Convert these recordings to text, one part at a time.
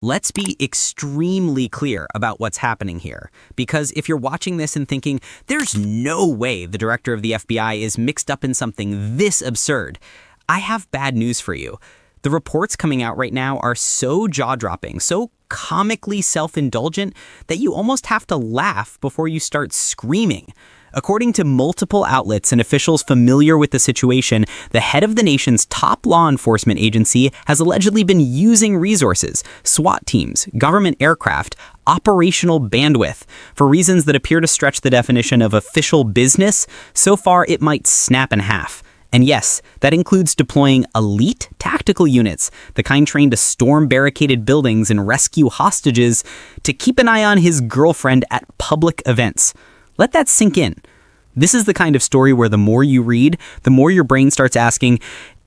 Let's be extremely clear about what's happening here, because if you're watching this and thinking, there's no way the director of the FBI is mixed up in something this absurd, I have bad news for you. The reports coming out right now are so jaw-dropping, so comically self-indulgent, that you almost have to laugh before you start screaming. According to multiple outlets and officials familiar with the situation, the head of the nation's top law enforcement agency has allegedly been using resources, SWAT teams, government aircraft, operational bandwidth, for reasons that appear to stretch the definition of official business. So far, it might snap in half. And yes, that includes deploying elite tactical units, the kind trained to storm barricaded buildings and rescue hostages, to keep an eye on his girlfriend at public events. Let that sink in. This is the kind of story where the more you read, the more your brain starts asking,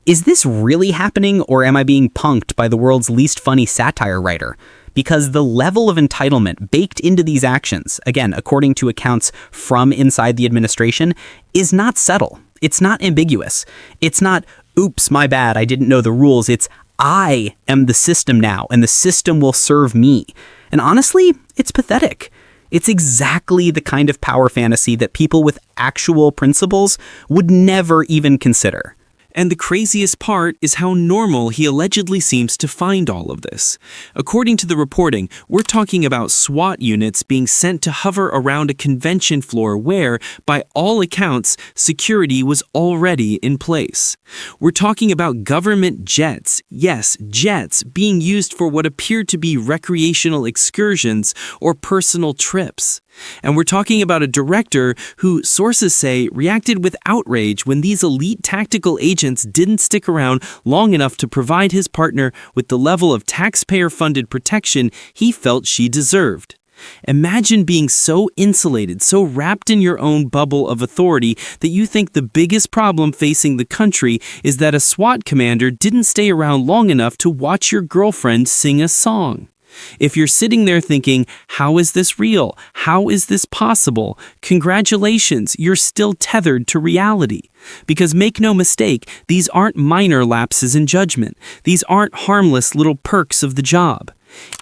is this really happening, or am I being punked by the world's least funny satire writer? Because the level of entitlement baked into these actions, again, according to accounts from inside the administration, is not subtle. It's not ambiguous. It's not, oops, my bad, I didn't know the rules. It's, I am the system now, and the system will serve me. And honestly, it's pathetic. It's exactly the kind of power fantasy that people with actual principles would never even consider. And the craziest part is how normal he allegedly seems to find all of this. According to the reporting, we're talking about SWAT units being sent to hover around a convention floor where, by all accounts, security was already in place. We're talking about government jets, yes, jets, being used for what appear to be recreational excursions or personal trips. And we're talking about a director who, sources say, reacted with outrage when these elite tactical agents didn't stick around long enough to provide his partner with the level of taxpayer-funded protection he felt she deserved. Imagine being so insulated, so wrapped in your own bubble of authority that you think the biggest problem facing the country is that a SWAT commander didn't stay around long enough to watch your girlfriend sing a song. If you're sitting there thinking, how is this real? How is this possible? Congratulations, you're still tethered to reality. Because make no mistake, these aren't minor lapses in judgment. These aren't harmless little perks of the job.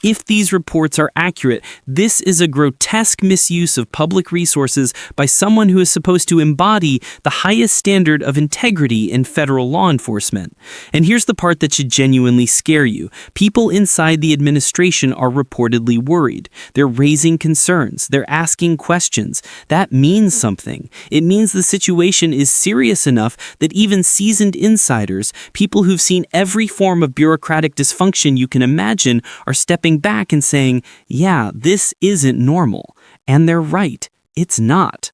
If these reports are accurate, this is a grotesque misuse of public resources by someone who is supposed to embody the highest standard of integrity in federal law enforcement. And here's the part that should genuinely scare you. People inside the administration are reportedly worried. They're raising concerns. They're asking questions. That means something. It means the situation is serious enough that even seasoned insiders, people who've seen every form of bureaucratic dysfunction you can imagine, are stepping back and saying, yeah, this isn't normal. And they're right. It's not.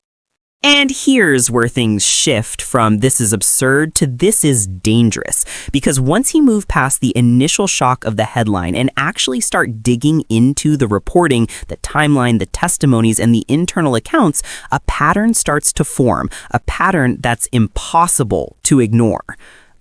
And here's where things shift from this is absurd to this is dangerous. Because once you move past the initial shock of the headline and actually start digging into the reporting, the timeline, the testimonies, and the internal accounts, a pattern starts to form, a pattern that's impossible to ignore.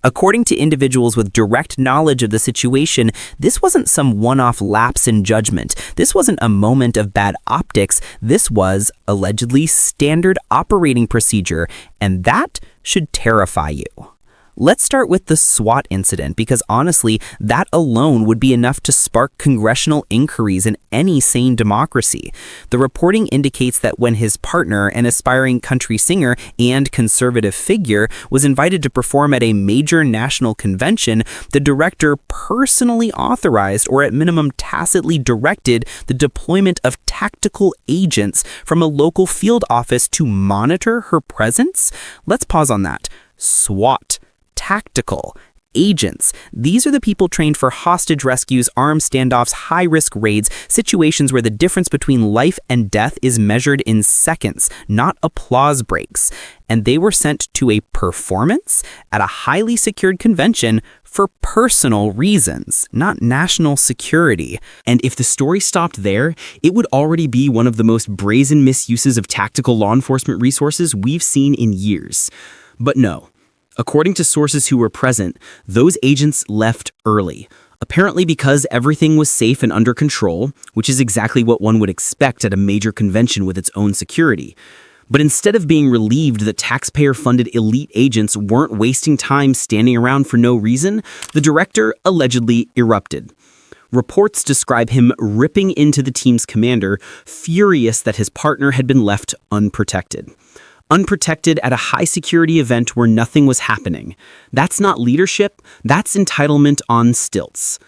According to individuals with direct knowledge of the situation, this wasn't some one-off lapse in judgment. This wasn't a moment of bad optics. This was, allegedly, standard operating procedure, and that should terrify you. Let's start with the SWAT incident, because honestly, that alone would be enough to spark congressional inquiries in any sane democracy. The reporting indicates that when his partner, an aspiring country singer and conservative figure, was invited to perform at a major national convention, the director personally authorized, or at minimum tacitly directed, the deployment of tactical agents from a local field office to monitor her presence. Let's pause on that. SWAT. Tactical agents. These are the people trained for hostage rescues, armed standoffs, high-risk raids, situations where the difference between life and death is measured in seconds, not applause breaks. And they were sent to a performance at a highly secured convention for personal reasons, not national security. And if the story stopped there, it would already be one of the most brazen misuses of tactical law enforcement resources we've seen in years. But no. According to sources who were present, those agents left early, apparently because everything was safe and under control, which is exactly what one would expect at a major convention with its own security. But instead of being relieved that taxpayer-funded elite agents weren't wasting time standing around for no reason, the director allegedly erupted. Reports describe him ripping into the team's commander, furious that his partner had been left unprotected. Unprotected at a high-security event where nothing was happening. That's not leadership, that's entitlement on stilts.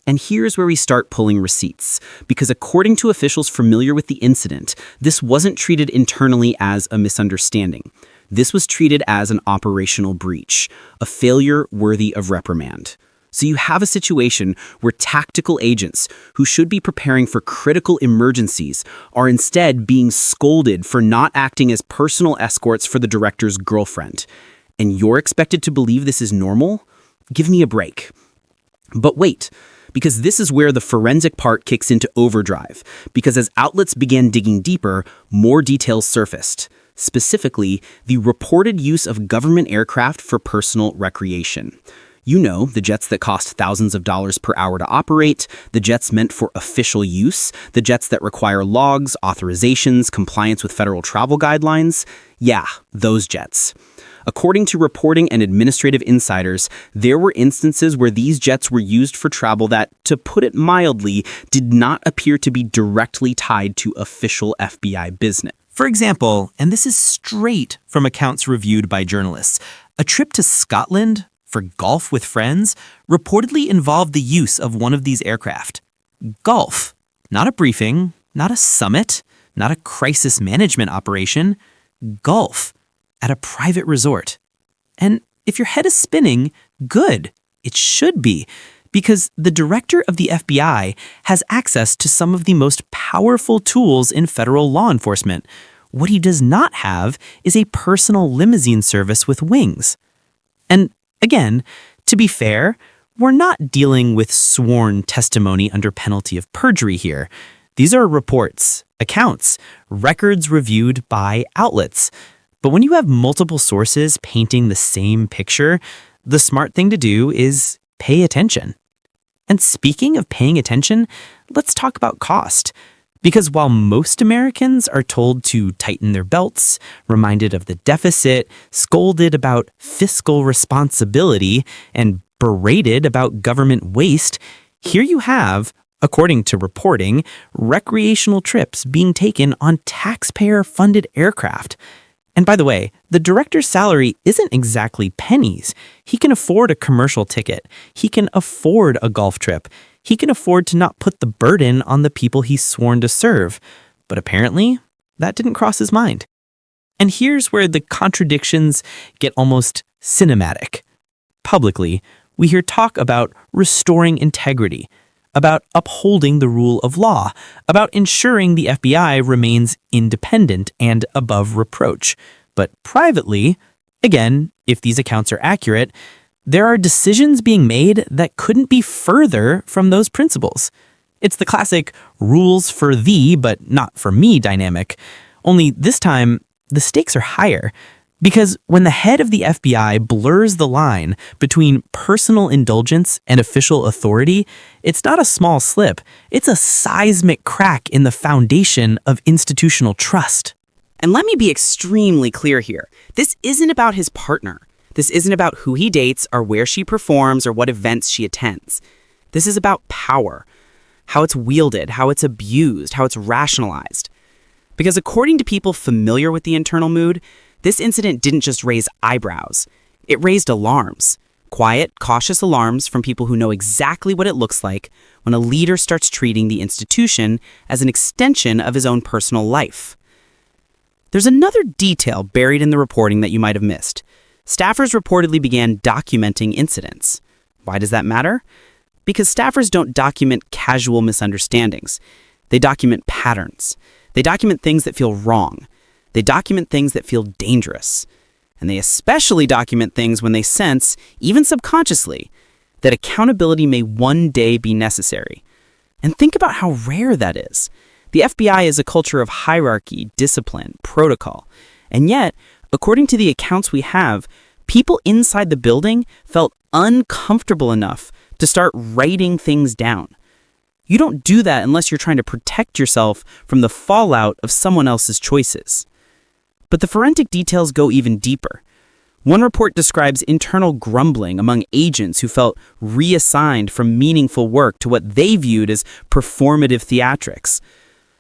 And here's where we start pulling receipts, because according to officials familiar with the incident, this wasn't treated internally as a misunderstanding. This was treated as an operational breach, a failure worthy of reprimand. So you have a situation where tactical agents who should be preparing for critical emergencies are instead being scolded for not acting as personal escorts for the director's girlfriend. And you're expected to believe this is normal? Give me a break. But wait, because this is where the forensic part kicks into overdrive, because as outlets began digging deeper, more details surfaced. Specifically, the reported use of government aircraft for personal recreation. You know, the jets that cost thousands of dollars per hour to operate, the jets meant for official use, the jets that require logs, authorizations, compliance with federal travel guidelines. Yeah, those jets. According to reporting and administrative insiders, there were instances where these jets were used for travel that, to put it mildly, did not appear to be directly tied to official FBI business. For example, and this is straight from accounts reviewed by journalists, a trip to Scotland for golf with friends reportedly involved the use of one of these aircraft. Golf, not a briefing, not a summit, not a crisis management operation. Golf at a private resort. And if your head is spinning, good. It should be, because the director of the FBI has access to some of the most powerful tools in federal law enforcement. What he does not have is a personal limousine service with wings. And again, to be fair, we're not dealing with sworn testimony under penalty of perjury here. These are reports, accounts, records reviewed by outlets. But when you have multiple sources painting the same picture, the smart thing to do is pay attention. And speaking of paying attention, let's talk about cost. Because while most Americans are told to tighten their belts, reminded of the deficit, scolded about fiscal responsibility, and berated about government waste, here you have, according to reporting, recreational trips being taken on taxpayer-funded aircraft. And by the way, the director's salary isn't exactly pennies. He can afford a commercial ticket. He can afford a golf trip. He can afford to not put the burden on the people he's sworn to serve. But apparently, that didn't cross his mind. And here's where the contradictions get almost cinematic. Publicly, we hear talk about restoring integrity, about upholding the rule of law, about ensuring the FBI remains independent and above reproach. But privately, again, if these accounts are accurate, there are decisions being made that couldn't be further from those principles. It's the classic rules for thee but not for me dynamic. Only this time, the stakes are higher. Because when the head of the FBI blurs the line between personal indulgence and official authority, it's not a small slip. It's a seismic crack in the foundation of institutional trust. And let me be extremely clear here. This isn't about his partner. This isn't about who he dates or where she performs or what events she attends. This is about power, how it's wielded, how it's abused, how it's rationalized. Because according to people familiar with the internal mood, this incident didn't just raise eyebrows. It raised alarms. Quiet, cautious alarms from people who know exactly what it looks like when a leader starts treating the institution as an extension of his own personal life. There's another detail buried in the reporting that you might have missed. Staffers reportedly began documenting incidents. Why does that matter? Because staffers don't document casual misunderstandings. They document patterns. They document things that feel wrong. They document things that feel dangerous. And they especially document things when they sense, even subconsciously, that accountability may one day be necessary. And think about how rare that is. The FBI is a culture of hierarchy, discipline, protocol. And yet, according to the accounts we have, people inside the building felt uncomfortable enough to start writing things down. You don't do that unless you're trying to protect yourself from the fallout of someone else's choices. But the forensic details go even deeper. One report describes internal grumbling among agents who felt reassigned from meaningful work to what they viewed as performative theatrics.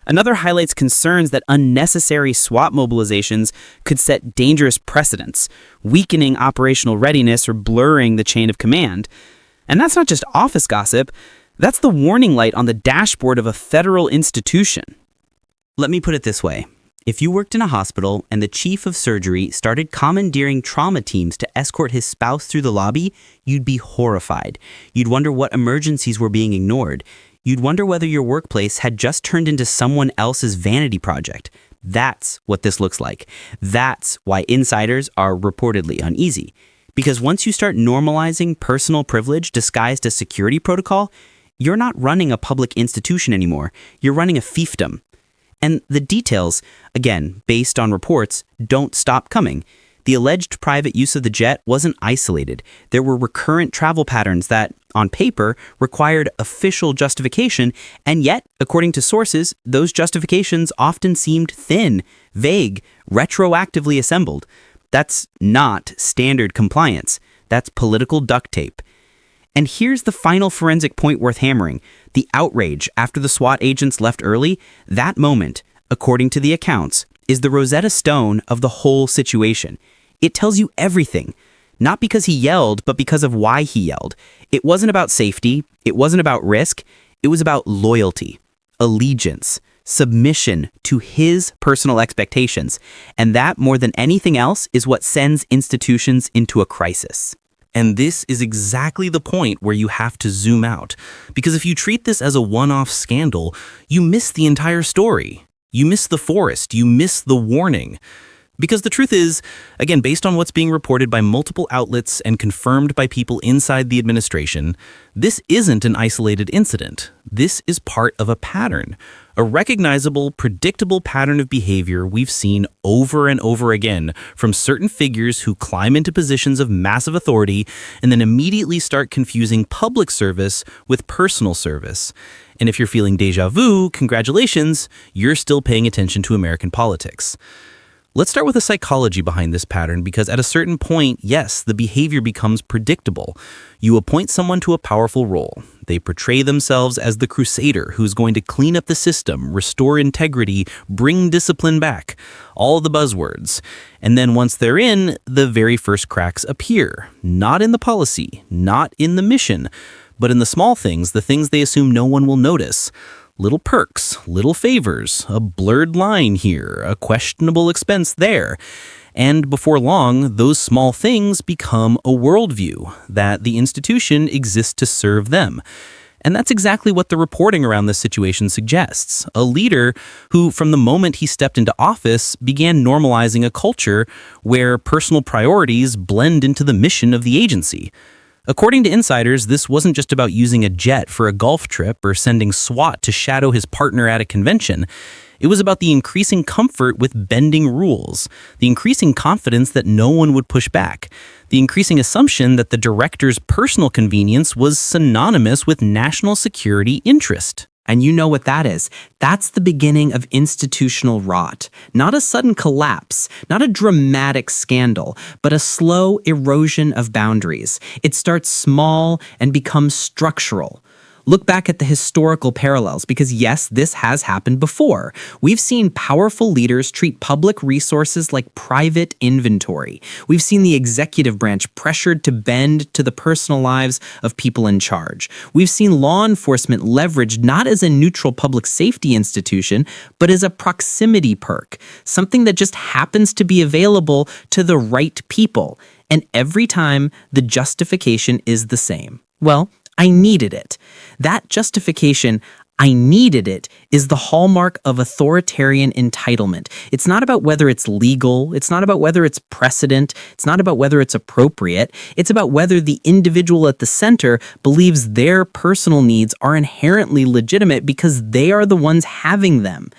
Another highlights concerns that unnecessary SWAT mobilizations could set dangerous precedents, weakening operational readiness or blurring the chain of command. And that's not just office gossip, that's the warning light on the dashboard of a federal institution. Let me put it this way. If you worked in a hospital and the chief of surgery started commandeering trauma teams to escort his spouse through the lobby, you'd be horrified. You'd wonder what emergencies were being ignored. You'd wonder whether your workplace had just turned into someone else's vanity project. That's what this looks like. That's why insiders are reportedly uneasy. Because once you start normalizing personal privilege disguised as security protocol, you're not running a public institution anymore. You're running a fiefdom. And the details, again, based on reports, don't stop coming. The alleged private use of the jet wasn't isolated. There were recurrent travel patterns that, on paper, required official justification, and yet, according to sources, those justifications often seemed thin, vague, retroactively assembled. That's not standard compliance. That's political duct tape. And here's the final forensic point worth hammering. The outrage after the SWAT agents left early, that moment, according to the accounts, is the Rosetta Stone of the whole situation. It tells you everything. Not because he yelled, but because of why he yelled. It wasn't about safety. It wasn't about risk. It was about loyalty, allegiance, submission to his personal expectations. And that, more than anything else, is what sends institutions into a crisis. And this is exactly the point where you have to zoom out. Because if you treat this as a one-off scandal, you miss the entire story. You miss the forest. You miss the warning. Because the truth is, again, based on what's being reported by multiple outlets and confirmed by people inside the administration, this isn't an isolated incident. This is part of a pattern, a recognizable, predictable pattern of behavior we've seen over and over again from certain figures who climb into positions of massive authority and then immediately start confusing public service with personal service. And if you're feeling déjà vu, congratulations, you're still paying attention to American politics. Let's start with the psychology behind this pattern because at a certain point, yes, the behavior becomes predictable. You appoint someone to a powerful role. They portray themselves as the crusader who's going to clean up the system, restore integrity, bring discipline back. All the buzzwords. And then once they're in, the very first cracks appear. Not in the policy, not in the mission, but in the small things, the things they assume no one will notice. Little perks, little favors, a blurred line here, a questionable expense there. And before long, those small things become a worldview, that the institution exists to serve them. And that's exactly what the reporting around this situation suggests. A leader who, from the moment he stepped into office, began normalizing a culture where personal priorities blend into the mission of the agency. According to insiders, this wasn't just about using a jet for a golf trip or sending SWAT to shadow his partner at a convention. It was about the increasing comfort with bending rules, the increasing confidence that no one would push back, the increasing assumption that the director's personal convenience was synonymous with national security interest. And you know what that is. That's the beginning of institutional rot. Not a sudden collapse, not a dramatic scandal, but a slow erosion of boundaries. It starts small and becomes structural. Look back at the historical parallels because yes, this has happened before. We've seen powerful leaders treat public resources like private inventory. We've seen the executive branch pressured to bend to the personal lives of people in charge. We've seen law enforcement leveraged not as a neutral public safety institution, but as a proximity perk, something that just happens to be available to the right people. And every time, the justification is the same. Well, I needed it. That justification, I needed it, is the hallmark of authoritarian entitlement. It's not about whether it's legal. It's not about whether it's precedent. It's not about whether it's appropriate. It's about whether the individual at the center believes their personal needs are inherently legitimate because they are the ones having them.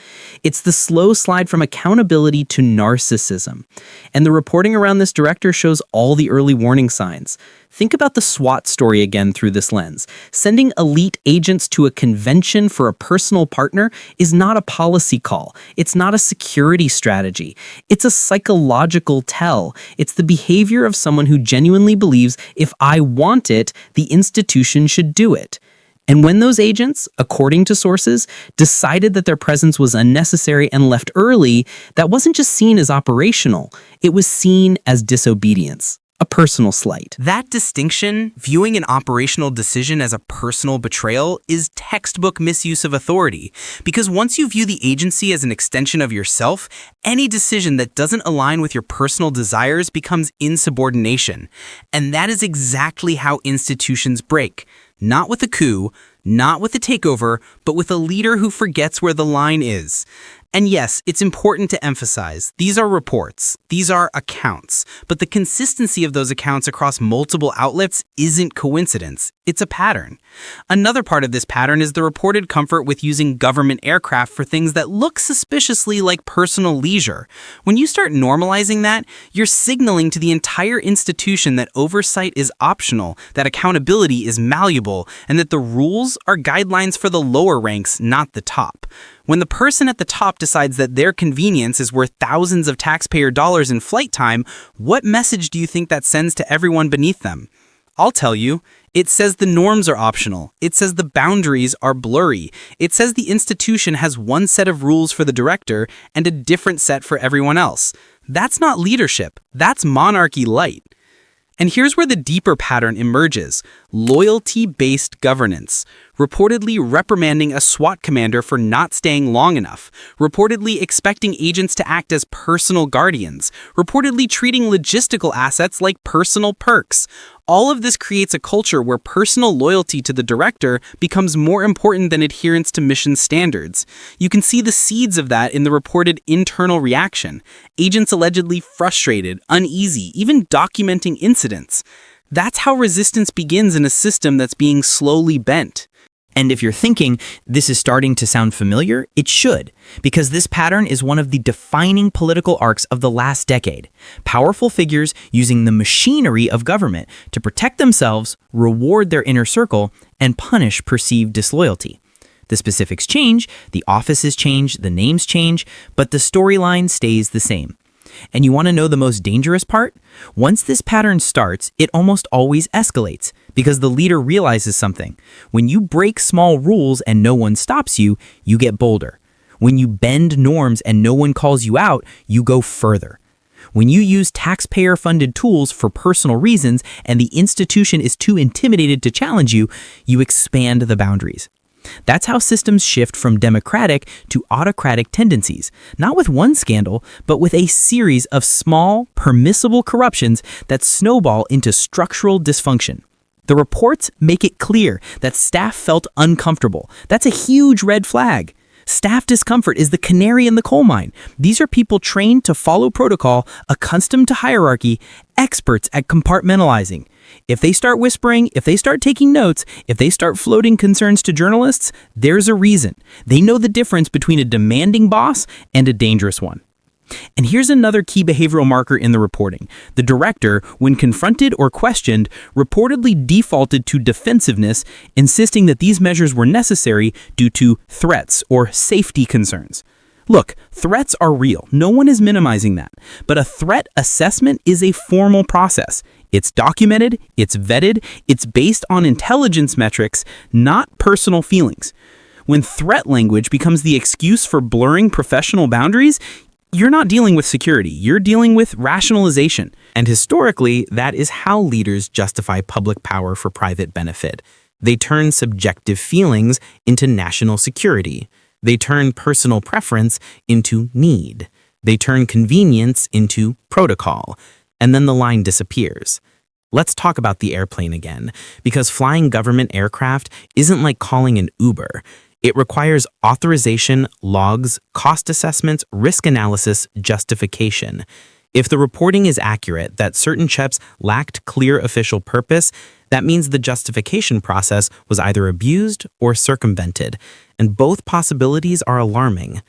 It's the slow slide from accountability to narcissism. And the reporting around this director shows all the early warning signs. Think about the SWAT story again through this lens. Sending elite agents to a convention for a personal partner is not a policy call. It's not a security strategy. It's a psychological tell. It's the behavior of someone who genuinely believes if I want it, the institution should do it. And when those agents, according to sources, decided that their presence was unnecessary and left early, that wasn't just seen as operational, it was seen as disobedience. A personal slight. That distinction, viewing an operational decision as a personal betrayal, is textbook misuse of authority. Because once you view the agency as an extension of yourself, any decision that doesn't align with your personal desires becomes insubordination. And that is exactly how institutions break. Not with a coup, not with a takeover, but with a leader who forgets where the line is. And yes, it's important to emphasize, these are reports, these are accounts, but the consistency of those accounts across multiple outlets isn't coincidence, it's a pattern. Another part of this pattern is the reported comfort with using government aircraft for things that look suspiciously like personal leisure. When you start normalizing that, you're signaling to the entire institution that oversight is optional, that accountability is malleable, and that the rules are guidelines for the lower ranks, not the top. When the person at the top decides that their convenience is worth thousands of taxpayer dollars in flight time, what message do you think that sends to everyone beneath them? I'll tell you, it says the norms are optional. It says the boundaries are blurry. It says the institution has one set of rules for the director and a different set for everyone else. That's not leadership. That's monarchy light. And here's where the deeper pattern emerges: loyalty-based governance. Reportedly reprimanding a SWAT commander for not staying long enough, reportedly expecting agents to act as personal guardians, reportedly treating logistical assets like personal perks. All of this creates a culture where personal loyalty to the director becomes more important than adherence to mission standards. You can see the seeds of that in the reported internal reaction. Agents allegedly frustrated, uneasy, even documenting incidents. That's how resistance begins in a system that's being slowly bent. And if you're thinking, this is starting to sound familiar, it should, because this pattern is one of the defining political arcs of the last decade. Powerful figures using the machinery of government to protect themselves, reward their inner circle, and punish perceived disloyalty. The specifics change, the offices change, the names change, but the storyline stays the same. And you want to know the most dangerous part? Once this pattern starts, it almost always escalates because the leader realizes something. When you break small rules and no one stops you, you get bolder. When you bend norms and no one calls you out, you go further. When you use taxpayer-funded tools for personal reasons and the institution is too intimidated to challenge you, you expand the boundaries. That's how systems shift from democratic to autocratic tendencies, not with one scandal, but with a series of small, permissible corruptions that snowball into structural dysfunction. The reports make it clear that staff felt uncomfortable. That's a huge red flag. Staff discomfort is the canary in the coal mine. These are people trained to follow protocol, accustomed to hierarchy, experts at compartmentalizing. If they start whispering, if they start taking notes, if they start floating concerns to journalists, there's a reason. They know the difference between a demanding boss and a dangerous one. And here's another key behavioral marker in the reporting. The director, when confronted or questioned, reportedly defaulted to defensiveness, insisting that these measures were necessary due to threats or safety concerns. Look, threats are real. No one is minimizing that. But a threat assessment is a formal process. It's documented, it's vetted, it's based on intelligence metrics, not personal feelings. When threat language becomes the excuse for blurring professional boundaries, you're not dealing with security, you're dealing with rationalization. And historically, that is how leaders justify public power for private benefit. They turn subjective feelings into national security. They turn personal preference into need. They turn convenience into protocol. And then the line disappears. Let's talk about the airplane again, because flying government aircraft isn't like calling an Uber. It requires authorization, logs, cost assessments, risk analysis, justification. If the reporting is accurate that certain chips lacked clear official purpose, that means the justification process was either abused or circumvented, and both possibilities are alarming.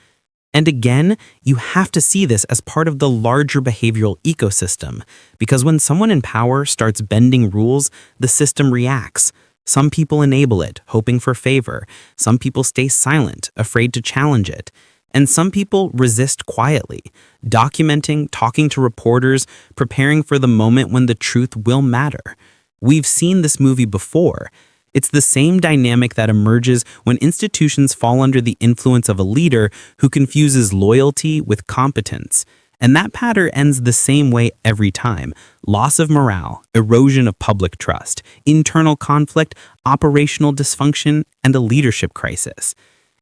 And again, you have to see this as part of the larger behavioral ecosystem, because when someone in power starts bending rules, the system reacts. Some people enable it, hoping for favor. Some people stay silent, afraid to challenge it. And some people resist quietly, documenting, talking to reporters, preparing for the moment when the truth will matter. We've seen this movie before. It's the same dynamic that emerges when institutions fall under the influence of a leader who confuses loyalty with competence. And that pattern ends the same way every time. Loss of morale, erosion of public trust, internal conflict, operational dysfunction, and a leadership crisis.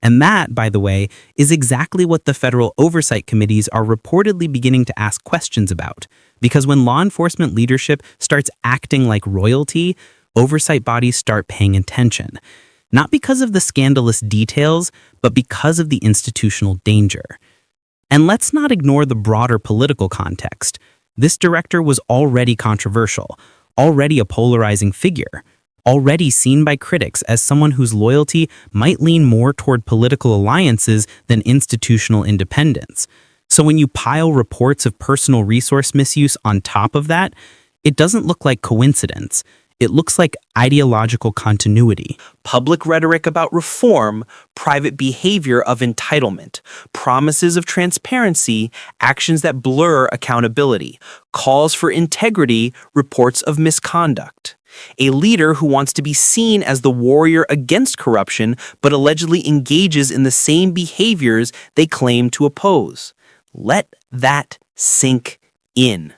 And that, by the way, is exactly what the federal oversight committees are reportedly beginning to ask questions about. Because when law enforcement leadership starts acting like royalty, oversight bodies start paying attention. Not because of the scandalous details, but because of the institutional danger. And let's not ignore the broader political context. This director was already controversial, already a polarizing figure, already seen by critics as someone whose loyalty might lean more toward political alliances than institutional independence. So when you pile reports of personal resource misuse on top of that, it doesn't look like coincidence. It looks like ideological continuity. Public rhetoric about reform, private behavior of entitlement, promises of transparency, actions that blur accountability, calls for integrity, reports of misconduct. A leader who wants to be seen as the warrior against corruption but allegedly engages in the same behaviors they claim to oppose. Let that sink in.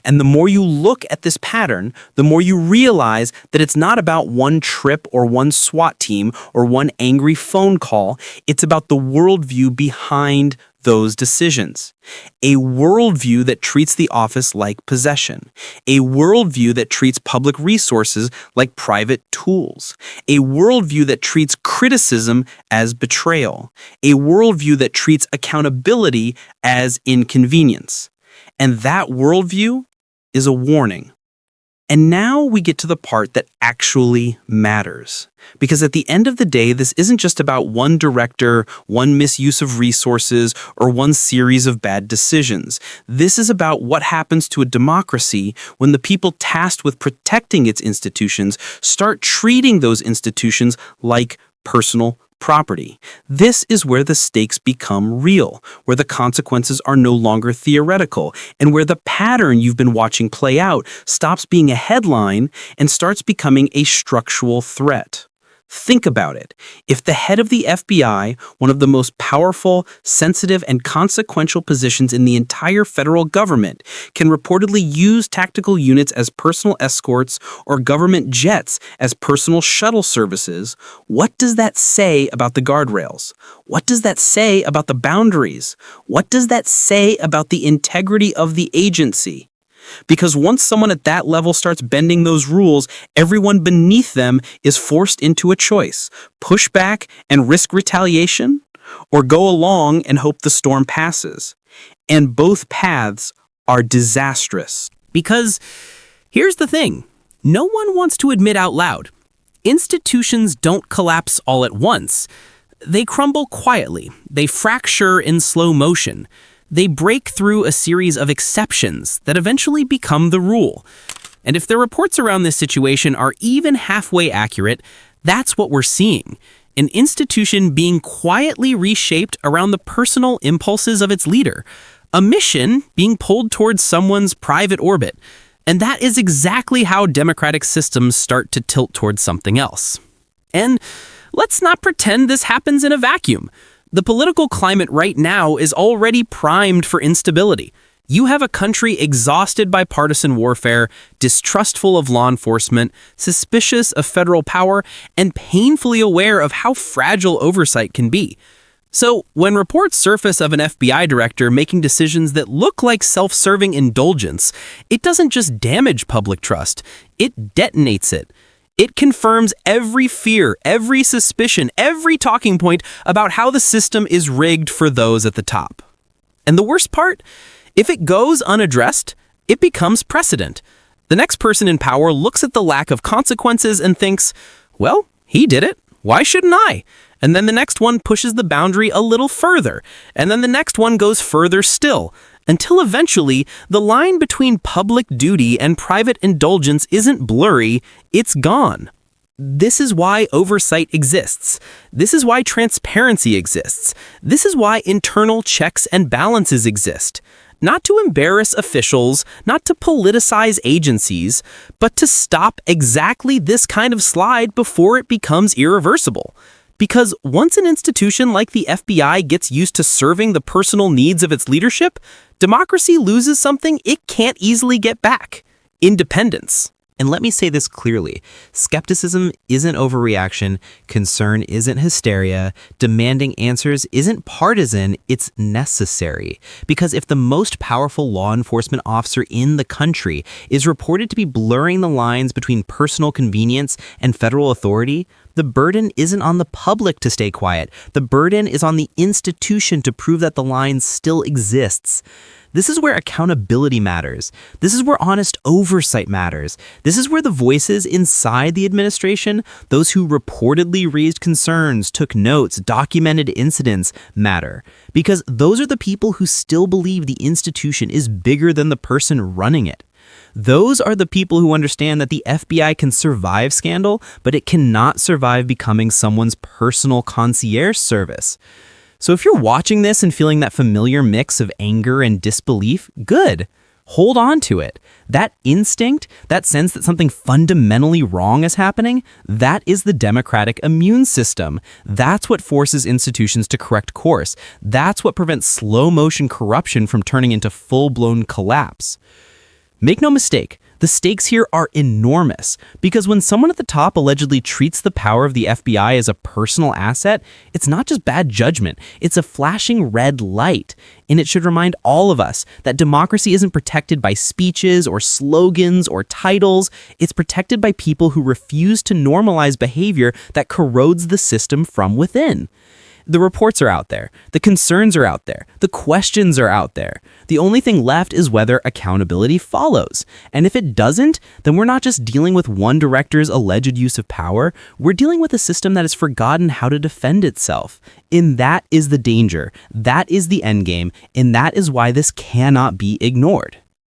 And the more you look at this pattern, the more you realize that it's not about one trip or one SWAT team or one angry phone call. It's about the worldview behind those decisions. A worldview that treats the office like possession. A worldview that treats public resources like private tools. A worldview that treats criticism as betrayal. A worldview that treats accountability as inconvenience. And that worldview is a warning. And now we get to the part that actually matters. Because at the end of the day, this isn't just about one director, one misuse of resources, or one series of bad decisions. This is about what happens to a democracy when the people tasked with protecting its institutions start treating those institutions like personal property. This is where the stakes become real, where the consequences are no longer theoretical, and where the pattern you've been watching play out stops being a headline and starts becoming a structural threat. Think about it. If the head of the FBI, one of the most powerful, sensitive, and consequential positions in the entire federal government, can reportedly use tactical units as personal escorts or government jets as personal shuttle services, what does that say about the guardrails? What does that say about the boundaries? What does that say about the integrity of the agency? Because once someone at that level starts bending those rules, everyone beneath them is forced into a choice: push back and risk retaliation, or go along and hope the storm passes. And both paths are disastrous. Because here's the thing, no one wants to admit out loud. Institutions don't collapse all at once. They crumble quietly. They fracture in slow motion. They break through a series of exceptions that eventually become the rule. And if the reports around this situation are even halfway accurate, that's what we're seeing. An institution being quietly reshaped around the personal impulses of its leader. A mission being pulled towards someone's private orbit. And that is exactly how democratic systems start to tilt towards something else. And let's not pretend this happens in a vacuum. The political climate right now is already primed for instability. You have a country exhausted by partisan warfare, distrustful of law enforcement, suspicious of federal power, and painfully aware of how fragile oversight can be. So, when reports surface of an FBI director making decisions that look like self-serving indulgence, it doesn't just damage public trust, it detonates it. It confirms every fear, every suspicion, every talking point about how the system is rigged for those at the top. And the worst part? If it goes unaddressed, it becomes precedent. The next person in power looks at the lack of consequences and thinks, well, he did it. Why shouldn't I? And then the next one pushes the boundary a little further. And then the next one goes further still. Until eventually, the line between public duty and private indulgence isn't blurry, it's gone. This is why oversight exists. This is why transparency exists. This is why internal checks and balances exist. Not to embarrass officials, not to politicize agencies, but to stop exactly this kind of slide before it becomes irreversible. Because once an institution like the FBI gets used to serving the personal needs of its leadership, democracy loses something it can't easily get back: independence. And let me say this clearly. Skepticism isn't overreaction, concern isn't hysteria, demanding answers isn't partisan, it's necessary. Because if the most powerful law enforcement officer in the country is reported to be blurring the lines between personal convenience and federal authority, the burden isn't on the public to stay quiet. The burden is on the institution to prove that the line still exists. This is where accountability matters. This is where honest oversight matters. This is where the voices inside the administration, those who reportedly raised concerns, took notes, documented incidents, matter. Because those are the people who still believe the institution is bigger than the person running it. Those are the people who understand that the FBI can survive scandal, but it cannot survive becoming someone's personal concierge service. So if you're watching this and feeling that familiar mix of anger and disbelief, good. Hold on to it. That instinct, that sense that something fundamentally wrong is happening, that is the democratic immune system. That's what forces institutions to correct course. That's what prevents slow-motion corruption from turning into full-blown collapse. Make no mistake, the stakes here are enormous, because when someone at the top allegedly treats the power of the FBI as a personal asset, it's not just bad judgment, it's a flashing red light. And it should remind all of us that democracy isn't protected by speeches or slogans or titles, it's protected by people who refuse to normalize behavior that corrodes the system from within. The reports are out there. The concerns are out there. The questions are out there. The only thing left is whether accountability follows. And if it doesn't, then we're not just dealing with one director's alleged use of power. We're dealing with a system that has forgotten how to defend itself. And that is the danger. That is the endgame. And that is why this cannot be ignored.